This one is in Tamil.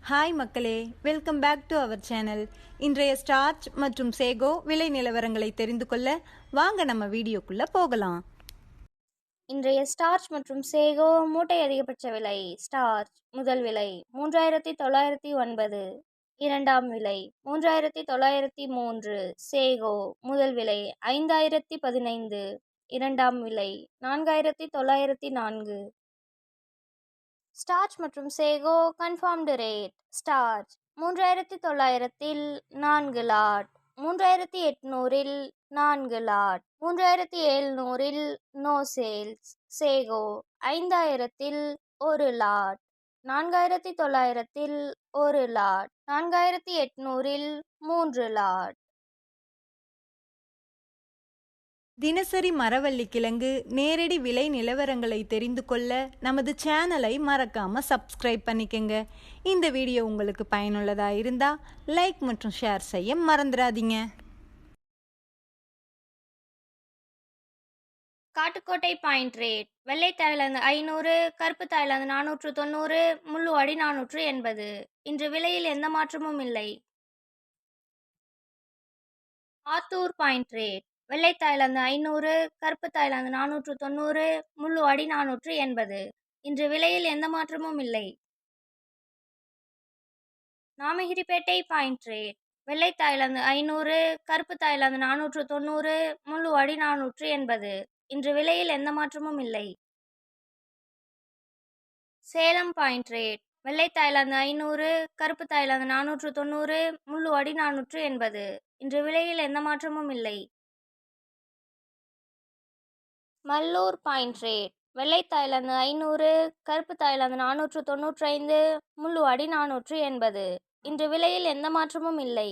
ஹாய் மக்களே, welcome back to our channel. இன்றைய ஸ்டார்ச் மற்றும் சேகோ விலை நிலவரங்களை தெரிந்து கொள்ள வாங்க நம்ம வீடியோக்குள்ள போகலாம். இன்றைய ஸ்டார்ச் மற்றும் சேகோ மூட்டை அதிகபட்ச விலை. ஸ்டார்ச் முதல் விலை 3909, இரண்டாம் விலை 3903. சேகோ முதல் விலை 5015, இரண்டாம் விலை 4904. ஸ்டார்ச் மற்றும் சேகோ கன்ஃபார்ம்டு ரேட். ஸ்டார்ச் 3900-இல் 4 லாட், 3800-இல் 4 லாட், 3700-இல் நோ சேல்ஸ். சேகோ 5000-இல் 1 லாட், 4900-இல் 1 லாட், 4800-இல் 3 லாட். தினசரி மரவள்ளி கிழங்கு நேரடி விலை நிலவரங்களை தெரிந்து கொள்ள நமது சேனலை மறக்காம சப்ஸ்கிரைப் பண்ணிக்கங்க. இந்த வீடியோ உங்களுக்கு பயனுள்ளதா இருந்தா லைக் மற்றும் ஷேர் செய்ய மறந்துடாதீங்க. Kattukottai point rate. வெள்ளை தாய்லாந்து 500, கருப்பு தாய்லாந்து 490, முள்ளுவாடி 480. இன்று விலையில் எந்த மாற்றமும் இல்லை. Attur point rate. வெள்ளை தாய்லாந்து 500, கருப்பு தாய்லாந்து 490, முள்ளுவாடி 480. இன்று விலையில் எந்த மாற்றமும் இல்லை. Namagiripettai point rate. வெள்ளை தாய்லாந்து 500, கருப்பு தாய்லாந்து 490, முள்ளுவாடி 480. இன்று விலையில் எந்த மாற்றமும் இல்லை. Salem point rate. வெள்ளை தாய்லாந்து 500, கருப்பு தாய்லாந்து 490, முள்ளுவாடி 480. இன்று விலையில் எந்த மாற்றமும் இல்லை. Mallur point rate. வெள்ளை தாய்லாந்து 500, கருப்பு தாய்லாந்து 495, முள்ளுவாடி 480. இன்று விலையில் எந்த மாற்றமும் இல்லை.